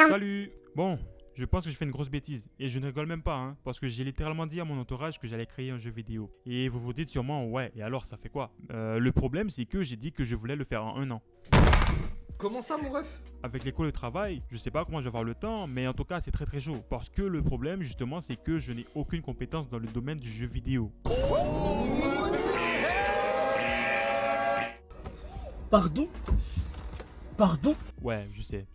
Salut. Bon, je pense que j'ai fait une grosse bêtise. Et je ne rigole même pas, hein. Parce que j'ai littéralement dit à mon entourage que j'allais créer un jeu vidéo. Et vous vous dites sûrement, ouais, et alors ça fait quoi? Le problème, c'est que j'ai dit que je voulais le faire en 1 an. Comment ça, mon ref? Avec l'école de travail, je sais pas comment je vais avoir le temps, mais en tout cas, c'est très très chaud. Parce que le problème, justement, c'est que je n'ai aucune compétence dans le domaine du jeu vidéo. Pardon? Pardon? Ouais, je sais.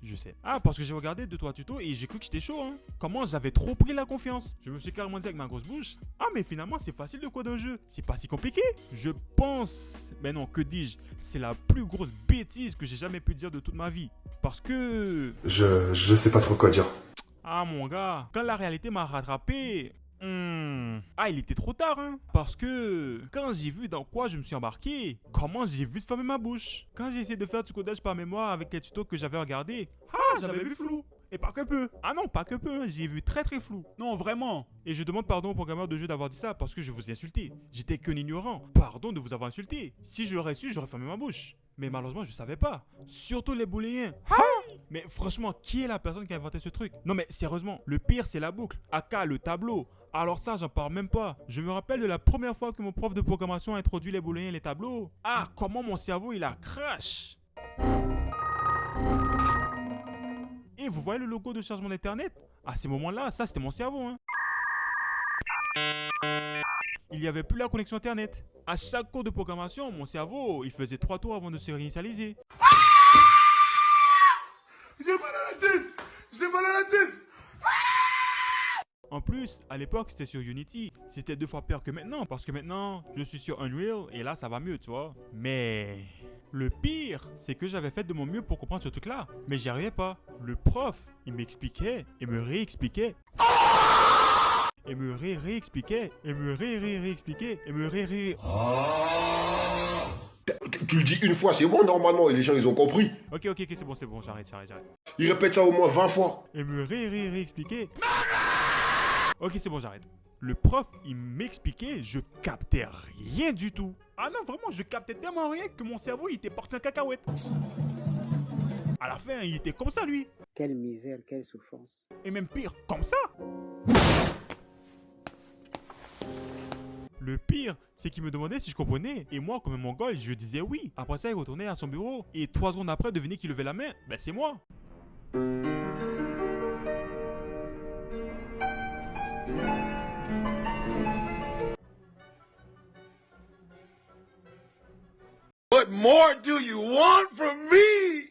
Ah, parce que j'ai regardé 2-3 tutos et j'ai cru que j'étais chaud, hein. Comment j'avais trop pris la confiance. Je me suis carrément dit avec ma grosse bouche, ah mais finalement c'est facile de coder un jeu. C'est pas si compliqué. Je pense, mais non, que dis-je, c'est la plus grosse bêtise que j'ai jamais pu dire de toute ma vie. Parce que... Je sais pas trop quoi dire. Ah mon gars, quand la réalité m'a rattrapé... Ah, il était trop tard, hein. Parce que quand j'ai vu dans quoi je me suis embarqué, comment j'ai vite fermé ma bouche. Quand j'ai essayé de faire du codage par mémoire avec les tutos que j'avais regardés, j'avais vu flou. Et pas que peu. Ah non, pas que peu, hein. J'ai vu très très flou. Non, vraiment. Et je demande pardon aux programmeurs de jeu d'avoir dit ça parce que je vous ai insulté. J'étais qu'un ignorant. Pardon de vous avoir insulté. Si j'aurais su, j'aurais fermé ma bouche. Mais malheureusement, je savais pas. Surtout les booléens. Mais franchement, qui est la personne qui a inventé ce truc? Non mais sérieusement, le pire c'est la boucle. aka le tableau. Alors ça, j'en parle même pas. Je me rappelle de la première fois que mon prof de programmation a introduit les booléens et les tableaux. Ah, comment mon cerveau il a crash. Et vous voyez le logo de chargement d'internet? À ces moments-là, ça c'était mon cerveau, hein. Il n'y avait plus la connexion internet. À chaque cours de programmation, mon cerveau, il faisait 3 tours avant de se réinitialiser. J'ai mal à la tête! J'ai mal à la tête! En plus, à l'époque, c'était sur Unity. C'était 2 fois pire que maintenant, parce que maintenant, je suis sur Unreal et là, ça va mieux, tu vois. Mais le pire, c'est que j'avais fait de mon mieux pour comprendre ce truc-là, mais j'y arrivais pas. Le prof, il m'expliquait et me réexpliquait. Et me réexpliquait, et me réexpliquait, et me ré... Tu le dis une fois, c'est bon normalement, et les gens ils ont compris. Ok, c'est bon, j'arrête. Ils répètent ça au moins 20 fois. Et me réexpliquait. Ok, c'est bon, j'arrête. Le prof, il m'expliquait, je captais rien du tout. Ah non, vraiment, je captais tellement rien que mon cerveau, il était parti en cacahuète. À la fin, il était comme ça, lui. Quelle misère, quelle souffrance. Et même pire, comme ça. Le pire, c'est qu'il me demandait si je comprenais. Et moi, comme un mongol, je disais oui. Après ça, il retournait à son bureau. Et 3 secondes après, devinez qui levait la main. Ben, c'est moi. What more do you want from me?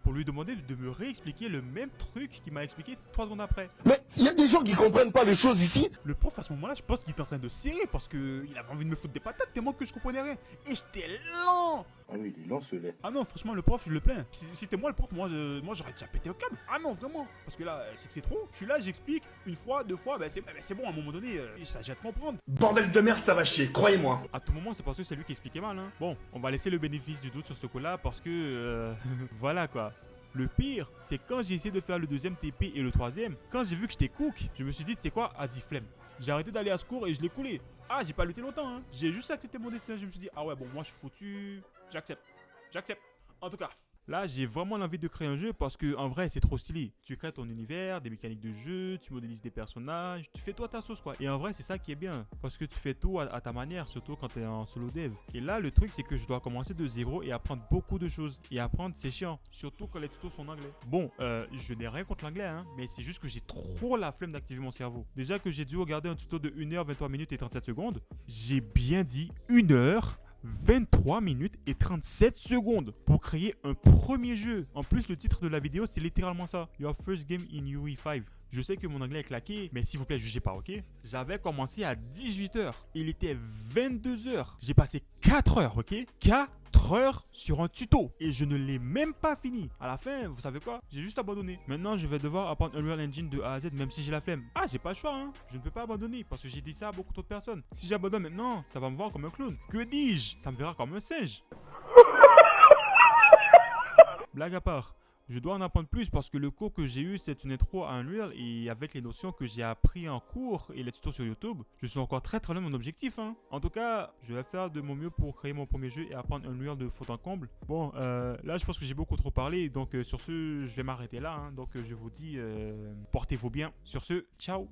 Pour lui demander de me réexpliquer le même truc qu'il m'a expliqué 3 secondes après. Mais il y a des gens qui comprennent pas les choses ici. Le prof à ce moment-là, je pense qu'il était en train de serrer parce qu'il avait envie de me foutre des patates tellement que je comprenais rien. Et j'étais lent. Ah oui, il est lent ce lait. Ah non, franchement, le prof, je le plains. Si c'était moi le prof, moi j'aurais déjà pété au câble. Ah non, vraiment. Parce que là, c'est trop. Je suis là, j'explique une fois, 2 fois, c'est bon, à un moment donné, il s'agit de comprendre. Bordel de merde, ça va chier, croyez-moi. À tout moment, c'est parce que c'est lui qui expliquait mal, hein. Bon, on va laisser le bénéfice du doute sur ce coup-là parce que... voilà quoi. Le pire, c'est quand j'ai essayé de faire le 2e TP et le 3e, quand j'ai vu que j'étais cook, je me suis dit, tu sais quoi, vas-y, flemme. J'ai arrêté d'aller à ce cours et je l'ai coulé. Ah, j'ai pas lutté longtemps, hein. J'ai juste accepté mon destin. Je me suis dit, ah ouais, bon, moi je suis foutu. J'accepte. En tout cas, là, j'ai vraiment l'envie de créer un jeu parce que en vrai, c'est trop stylé. Tu crées ton univers, des mécaniques de jeu, tu modélises des personnages, tu fais toi ta sauce quoi. Et en vrai, c'est ça qui est bien parce que tu fais tout à ta manière, surtout quand tu es en solo dev. Et là, le truc, c'est que je dois commencer de zéro et apprendre beaucoup de choses. Et apprendre, c'est chiant, surtout quand les tutos sont en anglais. Bon, je n'ai rien contre l'anglais, hein, mais c'est juste que j'ai trop la flemme d'activer mon cerveau. Déjà que j'ai dû regarder un tuto de 1h, 23 minutes et 37 secondes, j'ai bien dit 1h. 23 minutes et 37 secondes pour créer un premier jeu. En plus, le titre de la vidéo, c'est littéralement ça. Your first game in UE5. Je sais que mon anglais est claqué, mais s'il vous plaît, jugez pas, ok? J'avais commencé à 18h. Il était 22h. J'ai passé 4 heures, ok? 4 heures sur un tuto. Et je ne l'ai même pas fini. À la fin, vous savez quoi? J'ai juste abandonné. Maintenant, je vais devoir apprendre Unreal Engine de A à Z, même si j'ai la flemme. Ah, j'ai pas le choix, hein? Je ne peux pas abandonner parce que j'ai dit ça à beaucoup d'autres personnes. Si j'abandonne maintenant, ça va me voir comme un clown. Que dis-je? Ça me verra comme un singe. Blague à part. je dois en apprendre plus parce que le cours que j'ai eu, c'est une intro à Unreal et avec les notions que j'ai appris en cours et les tutos sur YouTube, je suis encore très loin de mon objectif. Hein. En tout cas, je vais faire de mon mieux pour créer mon premier jeu et apprendre Unreal de fond en comble. Bon, là, je pense que j'ai beaucoup trop parlé, donc sur ce, je vais m'arrêter là. Hein. Donc, je vous dis, portez-vous bien. Sur ce, ciao.